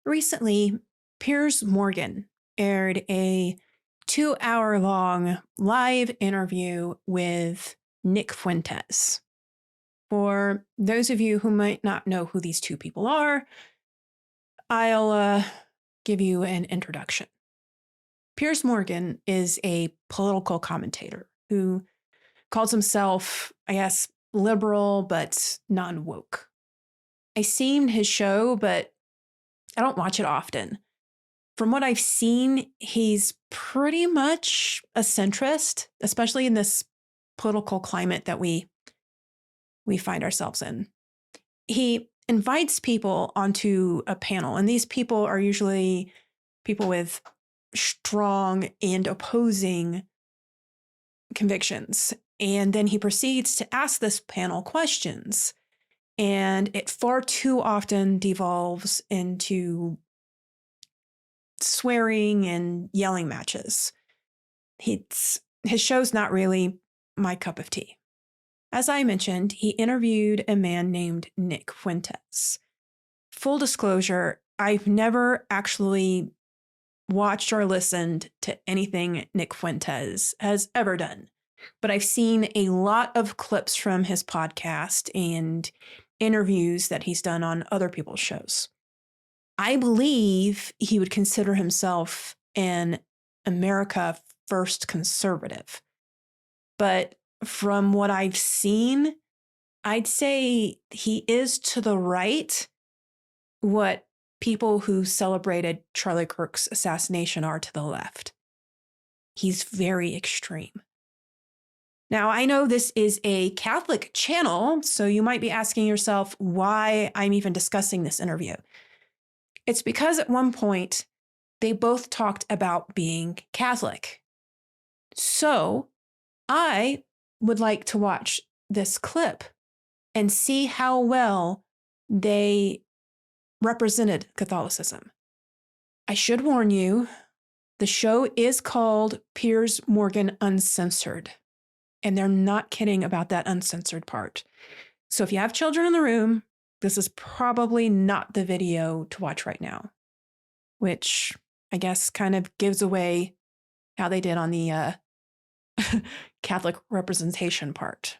Recently, Piers Morgan aired a 2-hour-long live interview with Nick Fuentes. For those of you who might not know who these two people are, I'll give you an introduction. Piers Morgan is a political commentator who calls himself, I guess, liberal but non-woke. I've seen his show, but I don't watch it often. From what I've seen, he's pretty much a centrist, especially in this political climate that we find ourselves in. He invites people onto a panel, and these people are usually people with strong and opposing convictions. And then he proceeds to ask this panel questions. And it far too often devolves into swearing and yelling matches. His show's not really my cup of tea. As I mentioned, he interviewed a man named Nick Fuentes. Full disclosure, I've never actually watched or listened to anything Nick Fuentes has ever done, but I've seen a lot of clips from his podcast and interviews that he's done on other people's shows. I believe he would consider himself an America First conservative. But from what I've seen, I'd say he is to the right what people who celebrated Charlie Kirk's assassination are to the left. He's very extreme. Now, I know this is a Catholic channel, so you might be asking yourself why I'm even discussing this interview. It's because at one point, they both talked about being Catholic. So I would like to watch this clip and see how well they represented Catholicism. I should warn you, the show is called Piers Morgan Uncensored, and they're not kidding about that uncensored part. So if you have children in the room, this is probably not the video to watch right now, which I guess kind of gives away how they did on the Catholic representation part.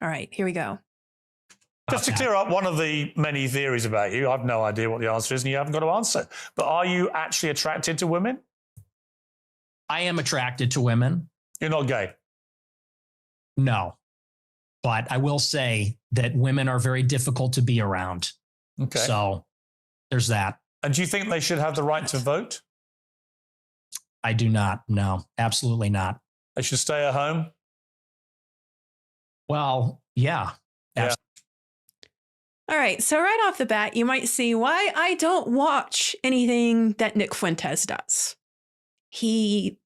All right, here we go. Just to clear up one of the many theories about you, I've no idea what the answer is and you haven't got to answer. But are you actually attracted to women? I am attracted to women. You're not gay? No. But I will say that women are very difficult to be around. Okay. So there's that. And do you think they should have the right to vote? I do not. No, absolutely not. They should stay at home? Well, yeah. All right, so right off the bat, you might see why I don't watch anything that Nick Fuentes does. He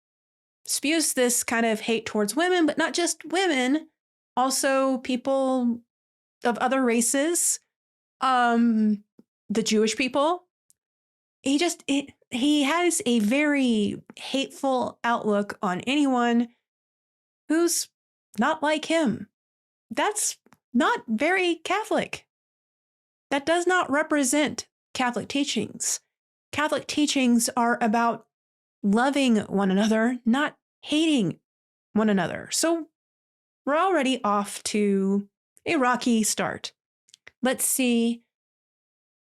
spews this kind of hate towards women, but not just women, also people of other races, the Jewish people. He has a very hateful outlook on anyone who's not like him. That's not very Catholic. That does not represent Catholic teachings. Catholic teachings are about loving one another, not hating one another. So we're already off to a rocky start. Let's see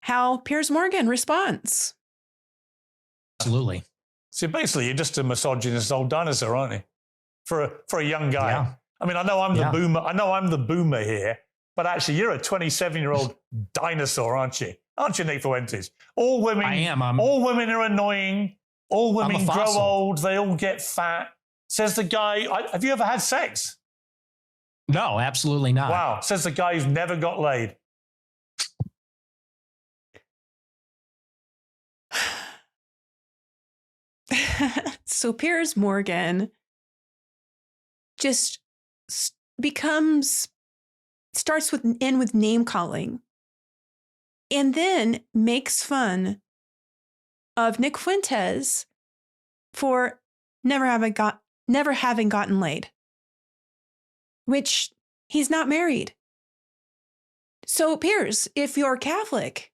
how Piers Morgan responds. Absolutely. So basically, you're just a misogynist old dinosaur, aren't you? For a young guy. Yeah. I mean, I know I'm the boomer. I know I'm the boomer here. But actually, you're a 27-year-old dinosaur, aren't you? Aren't you, Nick Fuentes? All women, I am. All women are annoying. All women grow old. They all get fat. Says the guy. Have you ever had sex? No, absolutely not. Wow. Says the guy who's never got laid. So Piers Morgan just starts with name calling and then makes fun of Nick Fuentes for never having gotten laid, which he's not married. So Piers, if you're Catholic,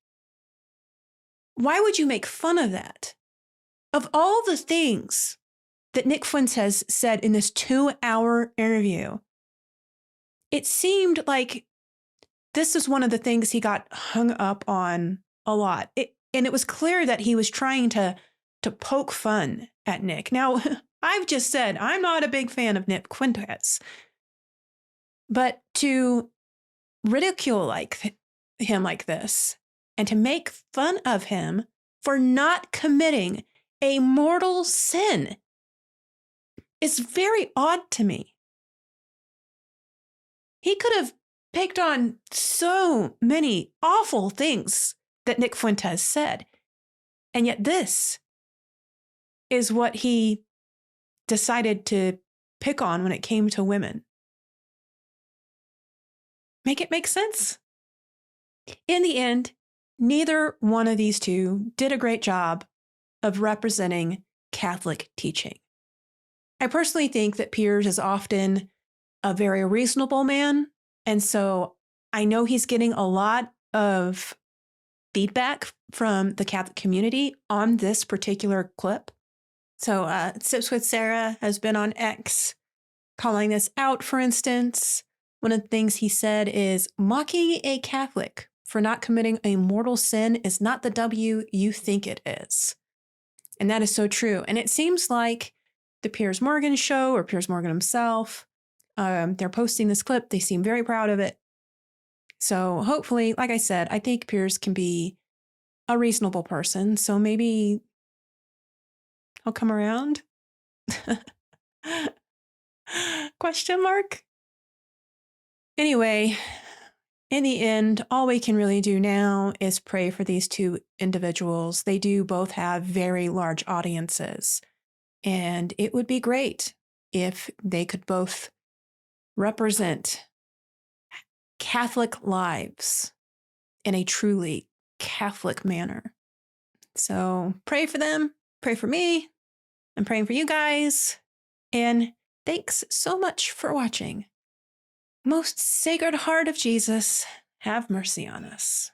Why would you make fun of that? Of all the things that Nick Fuentes said in this 2-hour interview, it seemed like this is one of the things he got hung up on a lot. And it was clear that he was trying to poke fun at Nick. Now, I've just said I'm not a big fan of Nick Fuentes, but to ridicule him like this and to make fun of him for not committing a mortal sin is very odd to me. He could have picked on so many awful things that Nick Fuentes said, and yet this is what he decided to pick on when it came to women. Make it make sense? In the end, neither one of these two did a great job of representing Catholic teaching. I personally think that Piers is often a very reasonable man, and so I know he's getting a lot of feedback from the Catholic community on this particular clip. So Sips with Serra has been on X calling this out, for instance. One of the things he said is, mocking a Catholic for not committing a mortal sin is not the W you think it is. And that is so true. And it seems like the Piers Morgan show, or Piers Morgan himself, they're posting this clip. They seem very proud of it. So hopefully, like I said, I think Piers can be a reasonable person. So maybe he'll come around? Question mark? Anyway, in the end, all we can really do now is pray for these two individuals. They do both have very large audiences, and it would be great if they could both represent Catholic lives in a truly Catholic manner. So pray for them, pray for me, I'm praying for you guys, and thanks so much for watching. Most Sacred Heart of Jesus, have mercy on us.